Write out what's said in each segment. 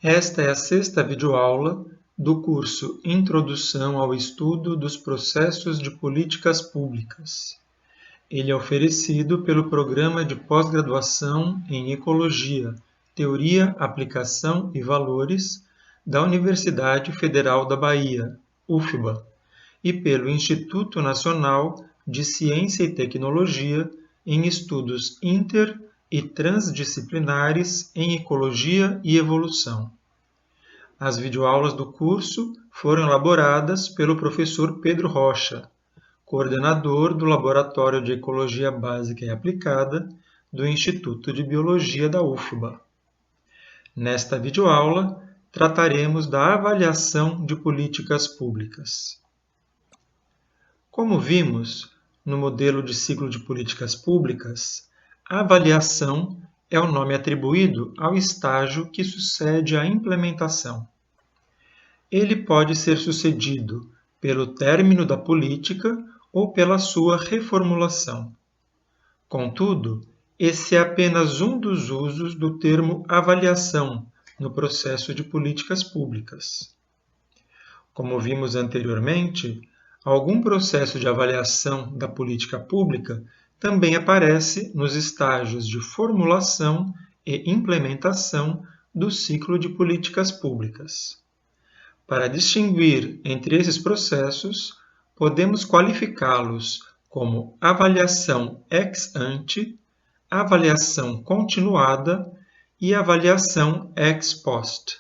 Esta é a sexta videoaula do curso Introdução ao Estudo dos Processos de Políticas Públicas. Ele é oferecido pelo Programa de Pós-Graduação em Ecologia, Teoria, Aplicação e Valores da Universidade Federal da Bahia, UFBA, e pelo Instituto Nacional de Ciência e Tecnologia em Estudos Inter- e Transdisciplinares em Ecologia e Evolução. As videoaulas do curso foram elaboradas pelo professor Pedro Rocha, coordenador do Laboratório de Ecologia Básica e Aplicada do Instituto de Biologia da UFBA. Nesta videoaula, trataremos da avaliação de políticas públicas. Como vimos no modelo de ciclo de políticas públicas, a avaliação é o nome atribuído ao estágio que sucede à implementação. Ele pode ser sucedido pelo término da política ou pela sua reformulação. Contudo, esse é apenas um dos usos do termo avaliação no processo de políticas públicas. Como vimos anteriormente, algum processo de avaliação da política pública também aparece nos estágios de formulação e implementação do ciclo de políticas públicas. Para distinguir entre esses processos, podemos qualificá-los como avaliação ex ante, avaliação continuada e avaliação ex post.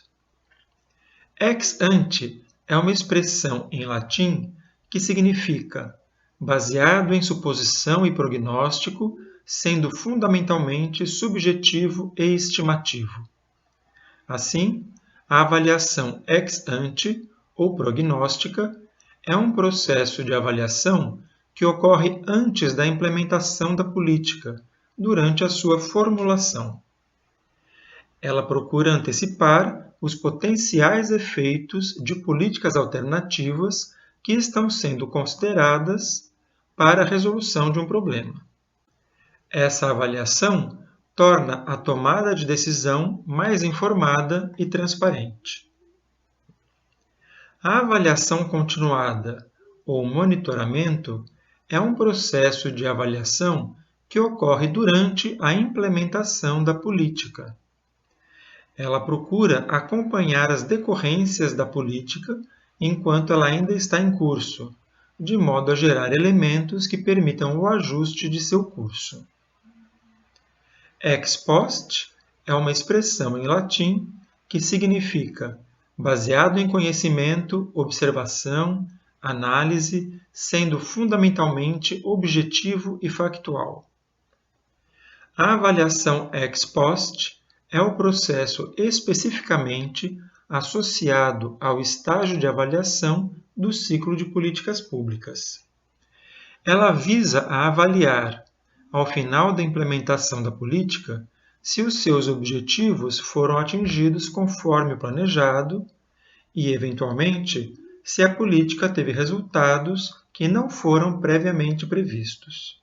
Ex ante é uma expressão em latim que significa baseado em suposição e prognóstico, sendo fundamentalmente subjetivo e estimativo. Assim, a avaliação ex ante, ou prognóstica, é um processo de avaliação que ocorre antes da implementação da política, durante a sua formulação. Ela procura antecipar os potenciais efeitos de políticas alternativas que estão sendo consideradas para a resolução de um problema. Essa avaliação torna a tomada de decisão mais informada e transparente. A avaliação continuada ou monitoramento é um processo de avaliação que ocorre durante a implementação da política. Ela procura acompanhar as decorrências da política enquanto ela ainda está em curso, de modo a gerar elementos que permitam o ajuste de seu curso. Ex post é uma expressão em latim que significa baseado em conhecimento, observação, análise, sendo fundamentalmente objetivo e factual. A avaliação ex post é o processo especificamente associado ao estágio de avaliação do ciclo de políticas públicas. Ela visa a avaliar, ao final da implementação da política, se os seus objetivos foram atingidos conforme o planejado e, eventualmente, se a política teve resultados que não foram previamente previstos.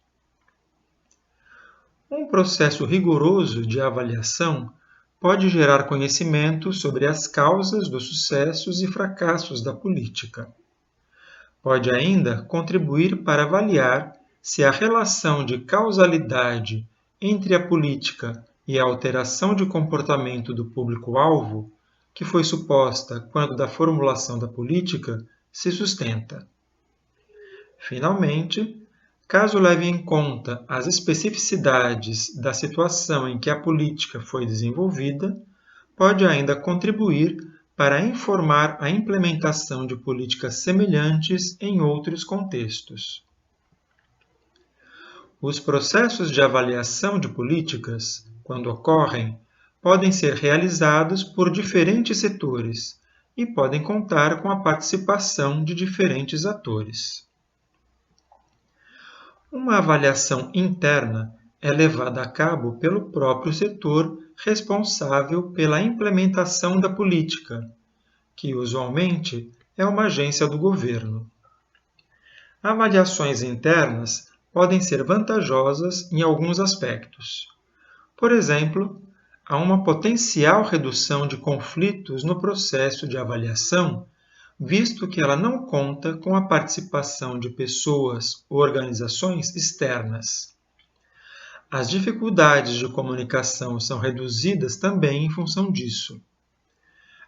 Um processo rigoroso de avaliação pode gerar conhecimento sobre as causas dos sucessos e fracassos da política. Pode ainda contribuir para avaliar se a relação de causalidade entre a política e a alteração de comportamento do público-alvo, que foi suposta quando da formulação da política, se sustenta. Finalmente, caso leve em conta as especificidades da situação em que a política foi desenvolvida, pode ainda contribuir para informar a implementação de políticas semelhantes em outros contextos. Os processos de avaliação de políticas, quando ocorrem, podem ser realizados por diferentes setores e podem contar com a participação de diferentes atores. Uma avaliação interna é levada a cabo pelo próprio setor responsável pela implementação da política, que usualmente é uma agência do governo. Avaliações internas podem ser vantajosas em alguns aspectos. Por exemplo, há uma potencial redução de conflitos no processo de avaliação, visto que ela não conta com a participação de pessoas ou organizações externas. As dificuldades de comunicação são reduzidas também em função disso.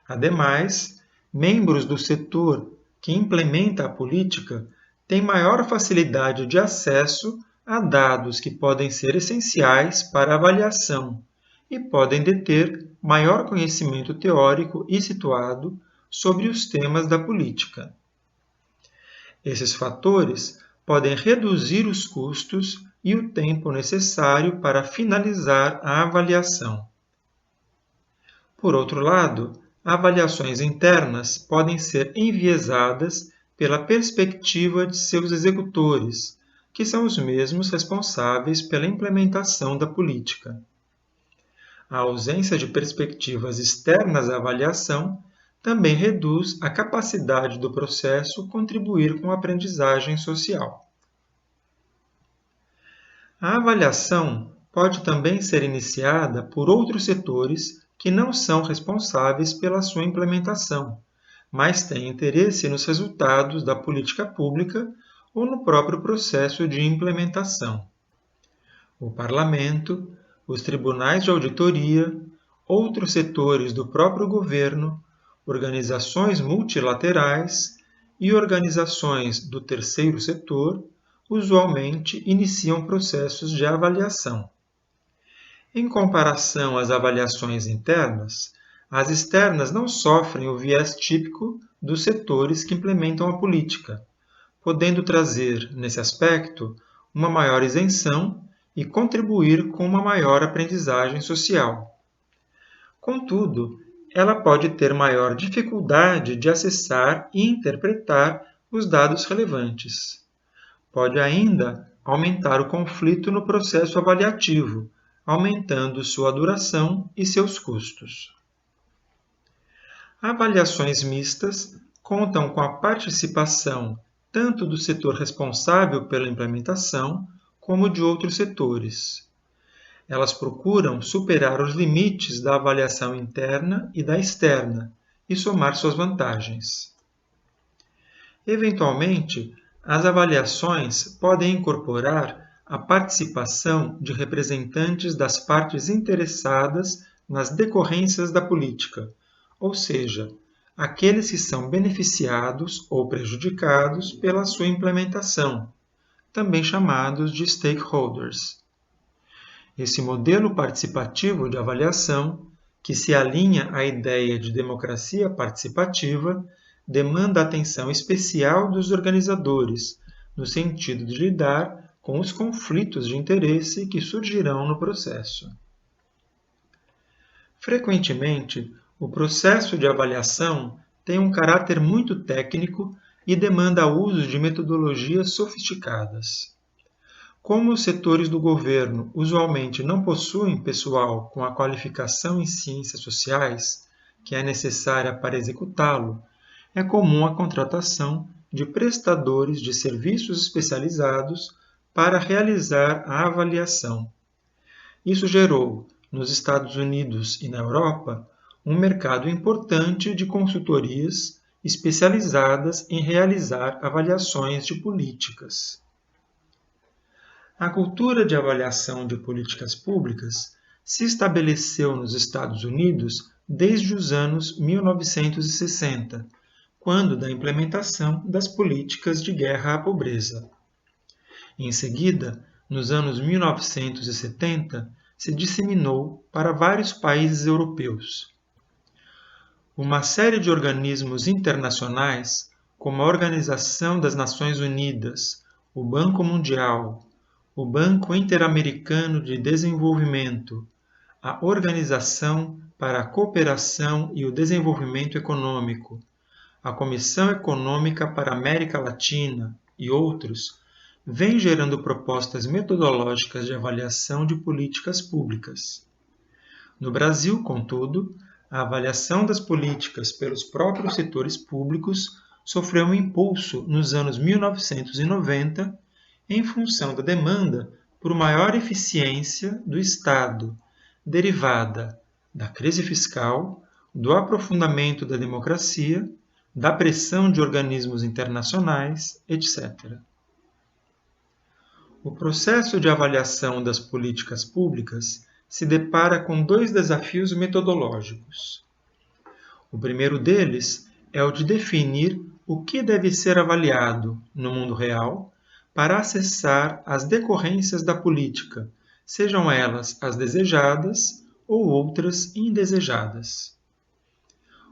Ademais, membros do setor que implementa a política têm maior facilidade de acesso a dados que podem ser essenciais para a avaliação e podem deter maior conhecimento teórico e situado sobre os temas da política. Esses fatores podem reduzir os custos e o tempo necessário para finalizar a avaliação. Por outro lado, avaliações internas podem ser enviesadas pela perspectiva de seus executores, que são os mesmos responsáveis pela implementação da política. A ausência de perspectivas externas à avaliação também reduz a capacidade do processo contribuir com a aprendizagem social. A avaliação pode também ser iniciada por outros setores que não são responsáveis pela sua implementação, mas têm interesse nos resultados da política pública ou no próprio processo de implementação. O Parlamento, os tribunais de auditoria, outros setores do próprio governo, organizações multilaterais e organizações do terceiro setor usualmente iniciam processos de avaliação. Em comparação às avaliações internas, as externas não sofrem o viés típico dos setores que implementam a política, podendo trazer, nesse aspecto, uma maior isenção e contribuir com uma maior aprendizagem social. Contudo, ela pode ter maior dificuldade de acessar e interpretar os dados relevantes. Pode ainda aumentar o conflito no processo avaliativo, aumentando sua duração e seus custos. Avaliações mistas contam com a participação tanto do setor responsável pela implementação como de outros setores. Elas procuram superar os limites da avaliação interna e da externa e somar suas vantagens. Eventualmente, as avaliações podem incorporar a participação de representantes das partes interessadas nas decorrências da política, ou seja, aqueles que são beneficiados ou prejudicados pela sua implementação, também chamados de stakeholders. Esse modelo participativo de avaliação, que se alinha à ideia de democracia participativa, demanda atenção especial dos organizadores, no sentido de lidar com os conflitos de interesse que surgirão no processo. Frequentemente, o processo de avaliação tem um caráter muito técnico e demanda o uso de metodologias sofisticadas. Como os setores do governo usualmente não possuem pessoal com a qualificação em ciências sociais, que é necessária para executá-lo, é comum a contratação de prestadores de serviços especializados para realizar a avaliação. Isso gerou, nos Estados Unidos e na Europa, um mercado importante de consultorias especializadas em realizar avaliações de políticas. A cultura de avaliação de políticas públicas se estabeleceu nos Estados Unidos desde os anos 1960, quando da implementação das políticas de guerra à pobreza. Em seguida, nos anos 1970, se disseminou para vários países europeus. Uma série de organismos internacionais, como a Organização das Nações Unidas, o Banco Mundial, o Banco Interamericano de Desenvolvimento, a Organização para a Cooperação e o Desenvolvimento Econômico, a Comissão Econômica para a América Latina e outros, vêm gerando propostas metodológicas de avaliação de políticas públicas. No Brasil, contudo, a avaliação das políticas pelos próprios setores públicos sofreu um impulso nos anos 1990 em função da demanda por maior eficiência do Estado, derivada, da crise fiscal, do aprofundamento da democracia, da pressão de organismos internacionais, etc. O processo de avaliação das políticas públicas se depara com dois desafios metodológicos. O primeiro deles é o de definir o que deve ser avaliado no mundo real para acessar as decorrências da política, sejam elas as desejadas ou outras indesejadas.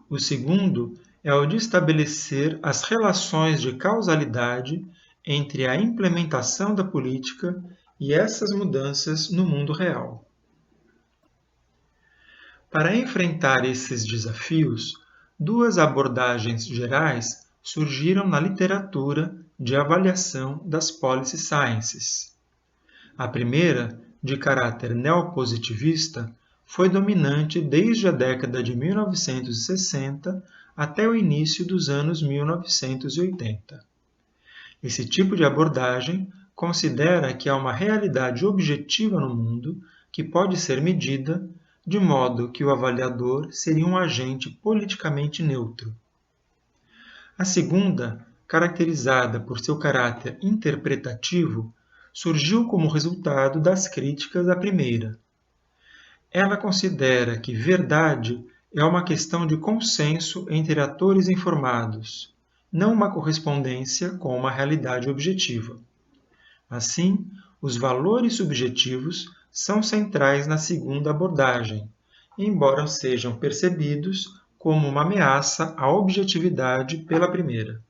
O segundo é o de estabelecer as relações de causalidade entre a implementação da política e essas mudanças no mundo real. Para enfrentar esses desafios, duas abordagens gerais surgiram na literatura de avaliação das policy sciences. A primeira, de caráter neopositivista, foi dominante desde a década de 1960 até o início dos anos 1980. Esse tipo de abordagem considera que há uma realidade objetiva no mundo que pode ser medida, de modo que o avaliador seria um agente politicamente neutro. A segunda, caracterizada por seu caráter interpretativo, surgiu como resultado das críticas à primeira. Ela considera que verdade é uma questão de consenso entre atores informados, não uma correspondência com uma realidade objetiva. Assim, os valores subjetivos são centrais na segunda abordagem, embora sejam percebidos como uma ameaça à objetividade pela primeira.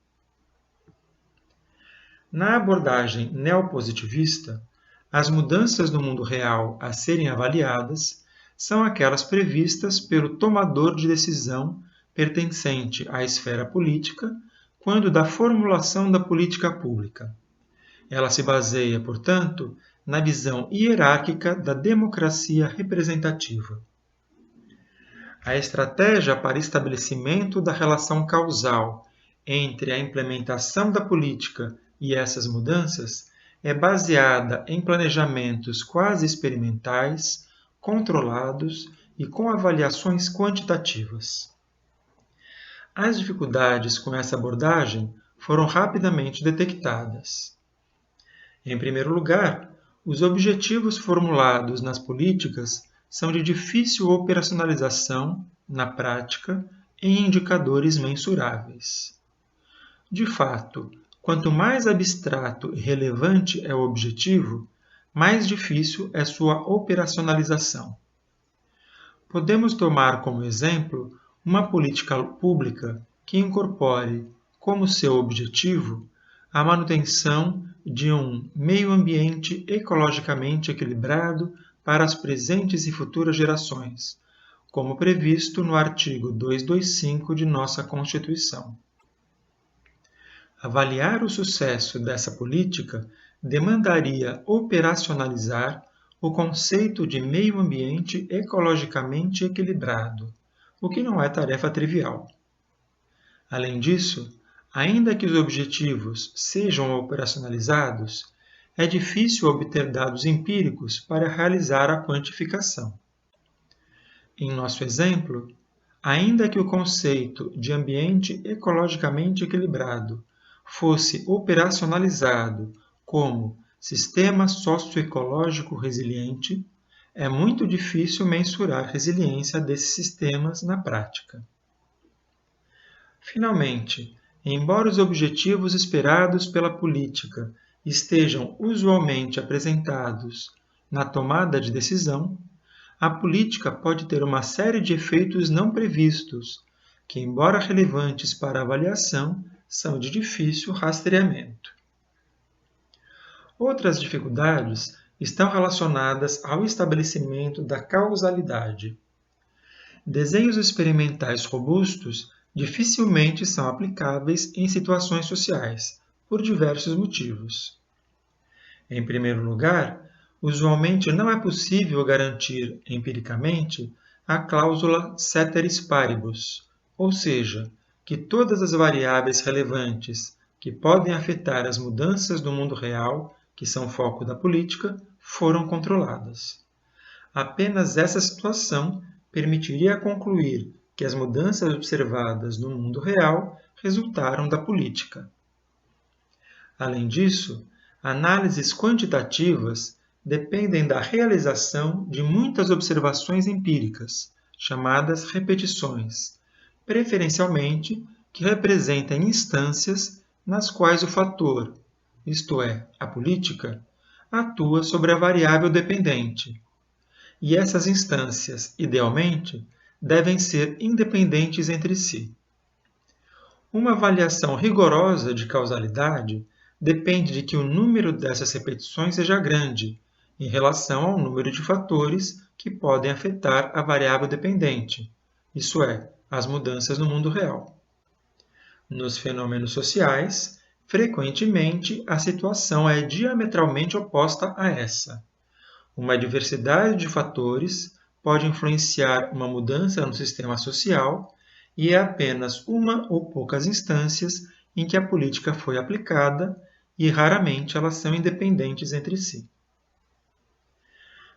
Na abordagem neopositivista, as mudanças no mundo real a serem avaliadas são aquelas previstas pelo tomador de decisão pertencente à esfera política quando da formulação da política pública. Ela se baseia, portanto, na visão hierárquica da democracia representativa. A estratégia para estabelecimento da relação causal entre a implementação da política e essas mudanças é baseada em planejamentos quase experimentais, controlados e com avaliações quantitativas. As dificuldades com essa abordagem foram rapidamente detectadas. Em primeiro lugar, os objetivos formulados nas políticas são de difícil operacionalização na prática em indicadores mensuráveis. De fato, quanto mais abstrato e relevante é o objetivo, mais difícil é sua operacionalização. Podemos tomar como exemplo uma política pública que incorpore como seu objetivo a manutenção de um meio ambiente ecologicamente equilibrado para as presentes e futuras gerações, como previsto no artigo 225 de nossa Constituição. Avaliar o sucesso dessa política demandaria operacionalizar o conceito de meio ambiente ecologicamente equilibrado, o que não é tarefa trivial. Além disso, ainda que os objetivos sejam operacionalizados, é difícil obter dados empíricos para realizar a quantificação. Em nosso exemplo, ainda que o conceito de ambiente ecologicamente equilibrado fosse operacionalizado como sistema socioecológico resiliente, é muito difícil mensurar a resiliência desses sistemas na prática. Finalmente, embora os objetivos esperados pela política estejam usualmente apresentados na tomada de decisão, a política pode ter uma série de efeitos não previstos, que, embora relevantes para a avaliação, são de difícil rastreamento. Outras dificuldades estão relacionadas ao estabelecimento da causalidade. Desenhos experimentais robustos dificilmente são aplicáveis em situações sociais, por diversos motivos. Em primeiro lugar, usualmente não é possível garantir empiricamente a cláusula ceteris paribus, ou seja, que todas as variáveis relevantes que podem afetar as mudanças do mundo real, que são foco da política, foram controladas. Apenas essa situação permitiria concluir que as mudanças observadas no mundo real resultaram da política. Além disso, análises quantitativas dependem da realização de muitas observações empíricas, chamadas repetições, preferencialmente que representem instâncias nas quais o fator, isto é, a política, atua sobre a variável dependente. E essas instâncias, idealmente, devem ser independentes entre si. Uma avaliação rigorosa de causalidade depende de que o número dessas repetições seja grande, em relação ao número de fatores que podem afetar a variável dependente, isso é, as mudanças no mundo real. Nos fenômenos sociais, frequentemente a situação é diametralmente oposta a essa. Uma diversidade de fatores pode influenciar uma mudança no sistema social e é apenas uma ou poucas instâncias em que a política foi aplicada e raramente elas são independentes entre si.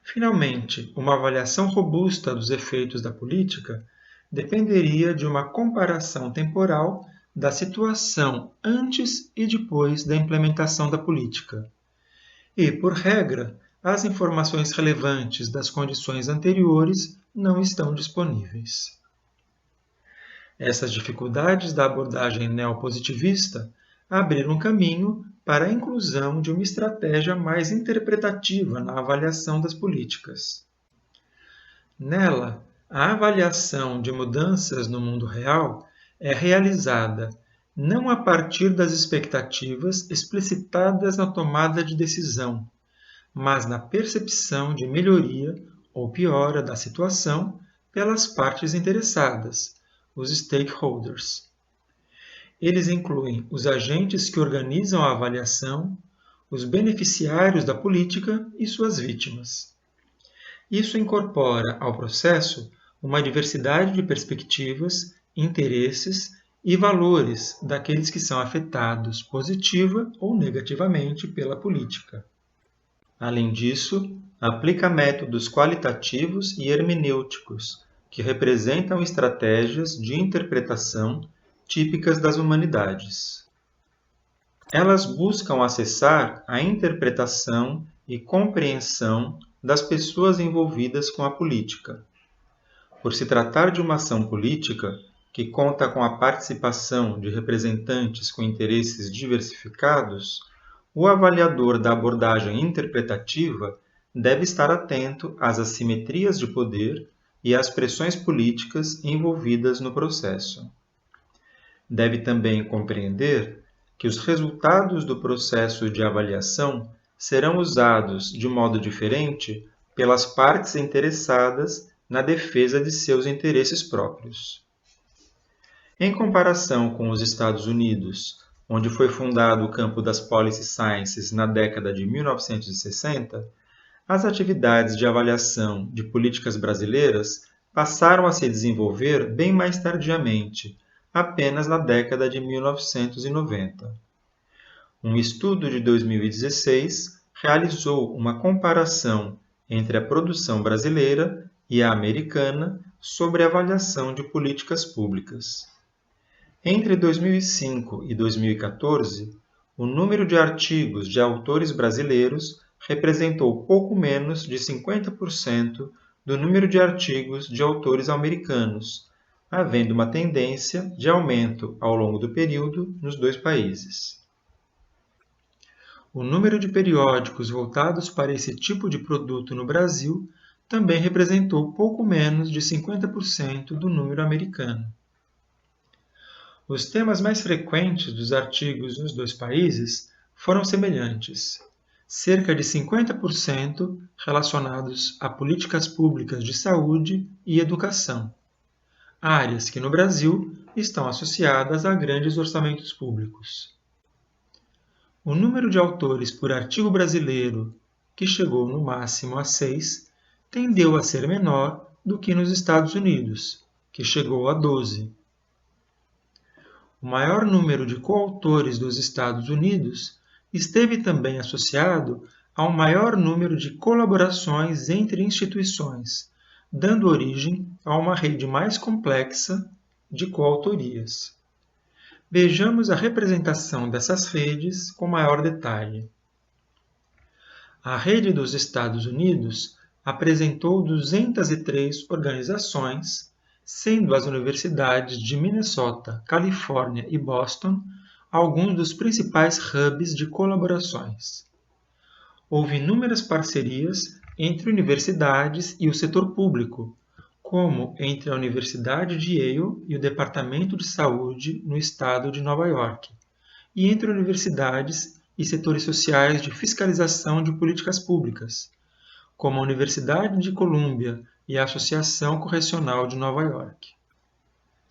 Finalmente, uma avaliação robusta dos efeitos da política dependeria de uma comparação temporal da situação antes e depois da implementação da política. E, por regra, as informações relevantes das condições anteriores não estão disponíveis. Essas dificuldades da abordagem neopositivista abriram caminho para a inclusão de uma estratégia mais interpretativa na avaliação das políticas. Nela, a avaliação de mudanças no mundo real é realizada não a partir das expectativas explicitadas na tomada de decisão, mas na percepção de melhoria ou piora da situação pelas partes interessadas, os stakeholders. Eles incluem os agentes que organizam a avaliação, os beneficiários da política e suas vítimas. Isso incorpora ao processo uma diversidade de perspectivas, interesses e valores daqueles que são afetados positiva ou negativamente pela política. Além disso, aplica métodos qualitativos e hermenêuticos, que representam estratégias de interpretação típicas das humanidades. Elas buscam acessar a interpretação e compreensão das pessoas envolvidas com a política. Por se tratar de uma ação política que conta com a participação de representantes com interesses diversificados, o avaliador da abordagem interpretativa deve estar atento às assimetrias de poder e às pressões políticas envolvidas no processo. Deve também compreender que os resultados do processo de avaliação serão usados de modo diferente pelas partes interessadas na defesa de seus interesses próprios. Em comparação com os Estados Unidos, onde foi fundado o campo das Policy Sciences na década de 1960, as atividades de avaliação de políticas brasileiras passaram a se desenvolver bem mais tardiamente, apenas na década de 1990. Um estudo de 2016 realizou uma comparação entre a produção brasileira e a americana sobre a avaliação de políticas públicas. Entre 2005 e 2014, o número de artigos de autores brasileiros representou pouco menos de 50% do número de artigos de autores americanos, havendo uma tendência de aumento ao longo do período nos dois países. O número de periódicos voltados para esse tipo de produto no Brasil também representou pouco menos de 50% do número americano. Os temas mais frequentes dos artigos nos dois países foram semelhantes, cerca de 50% relacionados a políticas públicas de saúde e educação, áreas que no Brasil estão associadas a grandes orçamentos públicos. O número de autores por artigo brasileiro, que chegou no máximo a 6, tendeu a ser menor do que nos Estados Unidos, que chegou a 12. O maior número de coautores dos Estados Unidos esteve também associado ao maior número de colaborações entre instituições, dando origem a uma rede mais complexa de coautorias. Vejamos a representação dessas redes com maior detalhe. A Rede dos Estados Unidos apresentou 203 organizações, sendo as universidades de Minnesota, Califórnia e Boston alguns dos principais hubs de colaborações. Houve inúmeras parcerias entre universidades e o setor público, como entre a Universidade de Yale e o Departamento de Saúde no estado de Nova York, e entre universidades e setores sociais de fiscalização de políticas públicas, como a Universidade de Colômbia e a Associação Correcional de Nova York.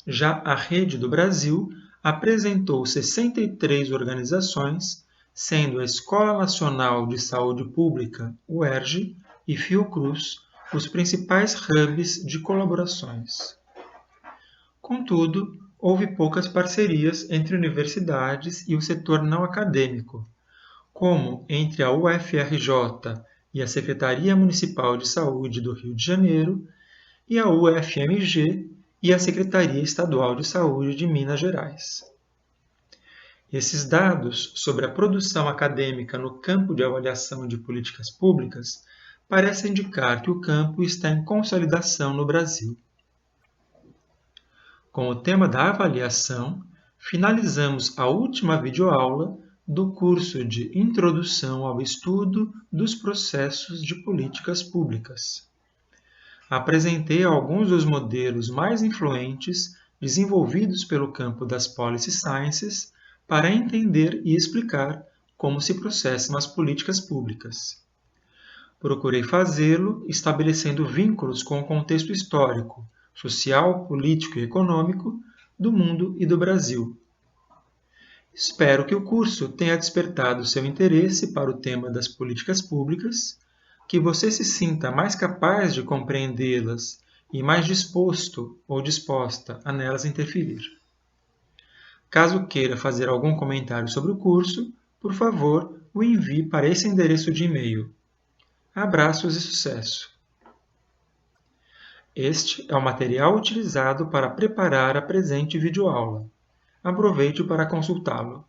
Já a Rede do Brasil apresentou 63 organizações, sendo a Escola Nacional de Saúde Pública, UERJ, e Fiocruz os principais hubs de colaborações. Contudo, houve poucas parcerias entre universidades e o setor não acadêmico, como entre a UFRJ e a Secretaria Municipal de Saúde do Rio de Janeiro e a UFMG e a Secretaria Estadual de Saúde de Minas Gerais. Esses dados sobre a produção acadêmica no campo de avaliação de políticas públicas parecem indicar que o campo está em consolidação no Brasil. Com o tema da avaliação, finalizamos a última videoaula do curso de Introdução ao Estudo dos Processos de Políticas Públicas. Apresentei alguns dos modelos mais influentes desenvolvidos pelo campo das Policy Sciences para entender e explicar como se processam as políticas públicas. Procurei fazê-lo estabelecendo vínculos com o contexto histórico, social, político e econômico do mundo e do Brasil. Espero que o curso tenha despertado seu interesse para o tema das políticas públicas, que você se sinta mais capaz de compreendê-las e mais disposto ou disposta a nelas interferir. Caso queira fazer algum comentário sobre o curso, por favor, o envie para esse endereço de e-mail. Abraços e sucesso! Este é o material utilizado para preparar a presente videoaula. Aproveite para consultá-lo.